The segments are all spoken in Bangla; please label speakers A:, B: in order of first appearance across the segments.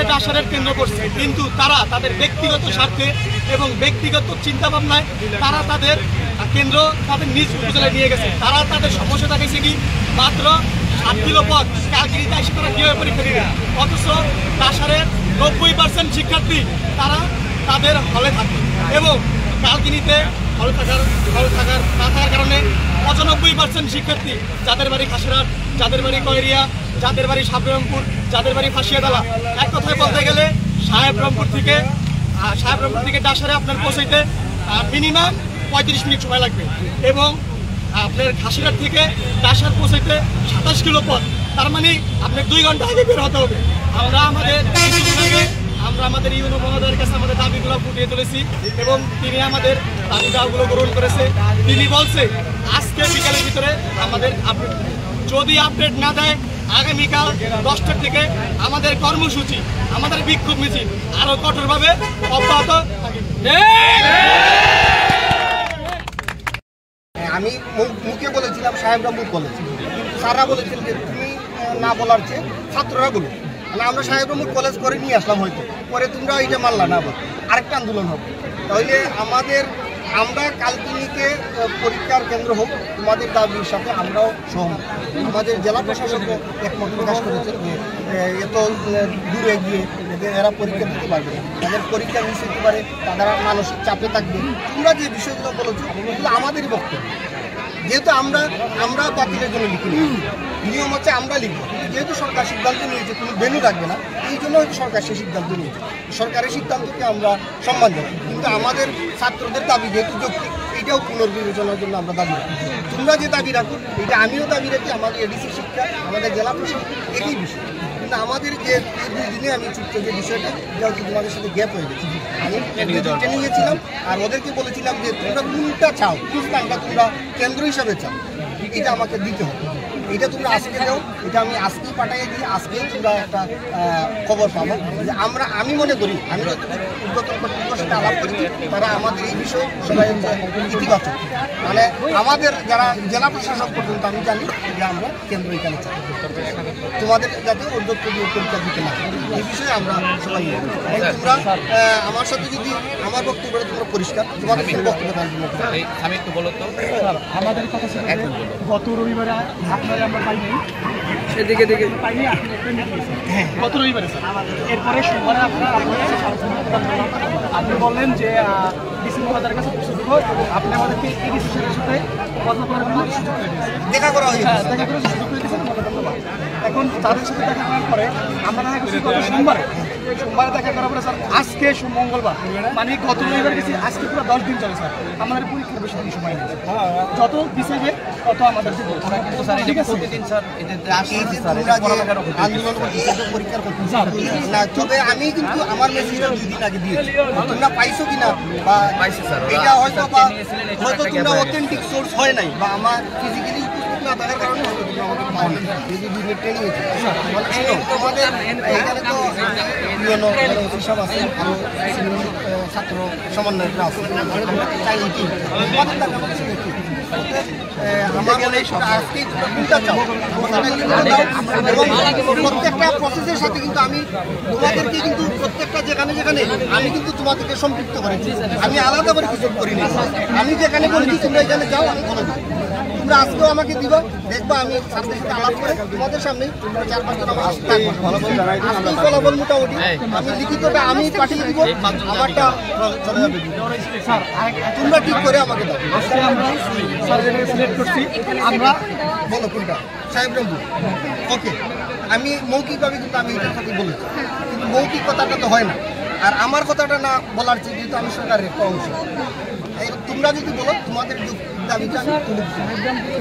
A: আমাদের ডাসারের কেন্দ্র করছে, কিন্তু তারা তাদের ব্যক্তিগত স্বার্থে এবং ব্যক্তিগত চিন্তাভাবনায় তারা তাদের কেন্দ্র তাদের নিজ উপজেলায় নিয়ে গেছে। তারা তাদের সমস্যা দেখাইছে কি মাত্র 7 কিলো পথ কালকিনিতে এসে তারা কীভাবে পরীক্ষা দিবে, অথচ ডাসারের 90% শিক্ষার্থী তারা তাদের হলে থাকে এবং কালকিনিতে হলে না থাকার কারণে 95% শিক্ষার্থী যাদের বাড়ি খাসিরহাট, যাদের বাড়ি কয়রিয়া, যাদের বাড়ি সাবরমপুর, যাদের বাড়ি ফাঁসিয়াতলা, এক কথায় বলতে গেলে সাহেবরমপুর থেকে ডাসারে আপনার পৌঁছাইতে মিনিমাম 35 মিনিট সময় লাগবে এবং আপনার খাসিরহাট থেকে ডাসার পৌঁছাইতে 27 কিলো পথ, তার মানে আপনার 2 ঘন্টা আগে বের হতে হবে। আমরা আমাদের ইউনো মহোদয়ের কাছে আমাদের দাবিগুলো ফুটিয়ে তুলেছি এবং তিনি আমাদের দাবিগুলো গ্রহণ করেছে। তিনি বলছে আজকে বিকালের ভিতরে আমাদের আপডেট, যদি আপডেট না দেয় আগামীকাল 10টার থেকে আমাদের কর্মসূচি, আমাদের বিক্ষোভ মিছিল আরো কঠোরভাবে অব্যাহত থাকবে।
B: আমি মুখে বলেছিলাম সাহেবরামপুর কলেজ, স্যাররা বলেছেন যে তুমি না বলার চেয়ে ছাত্ররা বলো, মানে আমরা সাহেবরামপুর কলেজ করে নিয়ে আসলাম, হয়তো পরে তোমরা এটা মানলা না, আবার আরেকটা আন্দোলন হবে। তাহলে আমরা কালকিনিতে পরীক্ষার কেন্দ্র হোক, তোমাদের দাবির সাথে আমরাও সহমত। আমাদের জেলা প্রশাসকও একমত প্রকাশ করেছে যে এত দূরে গিয়ে এরা পরীক্ষা দিতে পারবে, তাদের পরীক্ষা মিস হতে পারে, তারা মানসিক চাপে থাকবে। তোমরা যে বিষয়গুলো বলেছো এগুলো আমাদেরই বক্তব্য, যেহেতু আমরা বাতিলের জন্য লিখি, নিয়ম হচ্ছে আমরা লিখবো, যেহেতু সরকার সিদ্ধান্ত নিয়েছে কোনো ভেন্যু রাখবে না, এই জন্য হয়তো সরকার সে সিদ্ধান্ত নিয়েছে। সরকারের সিদ্ধান্তকে আমরা সম্মান জানাই, কিন্তু আমাদের ছাত্রদের দাবি যেহেতু যৌক্তিক, এইটাও পুনর্বিবেচনার জন্য আমরা দাবি রাখি। তোমরা যে দাবি রাখো এটা আমিও দাবি রাখি, আমাদের এডিসি শিক্ষা, আমাদের জেলা প্রশাসন একই বিষয়। কিন্তু আমাদের যে 2 দিনে আমি চুক্তি যে বিষয়টা এটা হচ্ছে তোমাদের সাথে গ্যাপ হয়ে গেছে। আমি ট্রেনিং গিয়েছিলাম আর ওদেরকে বলেছিলাম যে তোমরা কোনটা চাও, কোন স্থানটা তোমরা কেন্দ্র হিসাবে চাও, এটা আমাকে দিতে হবে। এটা তোমরা আজকে দাও, এটা আমি আজকেই পাঠিয়ে দিই, আজকেই তোমরা একটা খবর পাবো যে আমি মনে করি, আমি উদ্বোধন কর্তৃপক্ষের সাথে আলাপ করেছি, তারা আমাদের এই বিষয়ে সবাই ইতিবাচক, মানে আমাদের যারা জেলা প্রশাসক পর্যন্ত আমি জানি যে আমরা কেন্দ্র এখানে চাই, তোমাদের যাতে অধ্যক্ষ দিয়ে পরীক্ষা দিতে না, এই বিষয়ে আমরা সবাই তোমরা আমার সাথে যদি আমার বক্তব্যটা তোমরা পরিষ্কার, তোমাদের বক্তব্য
C: আমি একটু বলো তো।
A: আমাদের কথা গত রবিবারে আপনারা আমরা পাইনি,
C: এদিকে
A: পাইনি, গত রবিবারে এরপরে সোমবারে আপনি বললেন যে ডিসি মহোদয়ের কাছে পৌঁছে দেবো এবং আপনি আমাদেরকে এই ডিসিশনের সাথে কথা বলার জন্য সুযোগ করে দিয়েছেন, দেখা করা হয়েছে, সুযোগ করে দিয়েছেন। এখন তাদের সাথে দেখা করার পরে আমরা দেখা করছি গত সোমবারে দেখা করার পরে স্যার আজকে মঙ্গলবার, মানে গত রবিবার গেছি, আজকে পুরো 10 দিন চলে স্যার, আমাদের পরীক্ষার বেশি দিন সময় নেই, যত পিছিয়ে তত আমাদের
C: প্রতিদিন স্যার
B: আন্দোলন পরীক্ষার করতে না। তবে আমি কিন্তু আমার মেসেজটা 2 দিন আগে দিয়েছি, তোমরা পাইছো কিনা বা এটা হয়তো তোমরা অথেন্টিক সোর্স হয় নাই বা আমার ফিজিক্যালি উপস্থিত না থাকার কারণে হয়তো তোমরা আমাকে পাও না, যদি দুদিনের ট্রেনিং হয়েছে তোমাদের এখানে তো সব আছে, আরও ছাত্র সমন্বয়করা আছে, আমরা চাই কি আমার মনে আজকে কোনটা চাও এবং প্রত্যেকটা প্রসেসের সাথে কিন্তু আমি তোমাদেরকে কিন্তু প্রত্যেকটা যেখানে আমি কিন্তু তোমাদেরকে সম্পৃক্ত করেছি, আমি আলাদা করে কিছু করিনি, আমি যেখানে বলেছি তোমরা এখানে যাও, আমি বলে দিই, তোমরা আজকেও আমাকে দিবা, দেখবা আমি সাথে সাথে আলাপ করে তোমাদের সামনে 4-5 জন আমার আসতে ফলাফল মোটামুটি আমি লিখিতটা আমি পাঠিয়ে দিব, আমারটা চলে যাবে, তোমরা ঠিক করে আমাকে দাও।
A: সিলেক্ট করছি আমরা,
B: বলো কোনটা? সাহেবরামপুর, ওকে। আমি মৌখিকভাবে কিন্তু আমি এটার সাথে বলেছি, কিন্তু মৌখিক কথাটা তো হয় না, আর আমার কথাটা না বলার চেয়ে যেহেতু আমি সরকারের একটা অংশ, তোমরা যদি বলো তোমাদের দাবিটা আমি তুলে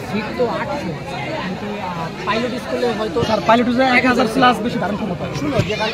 A: সিট তো 800, কিন্তু পাইলট স্কুলে হয়তো স্যার পাইলট 1000 প্লাস বেশি ধারণ ক্ষমতা, শুনো যেখানে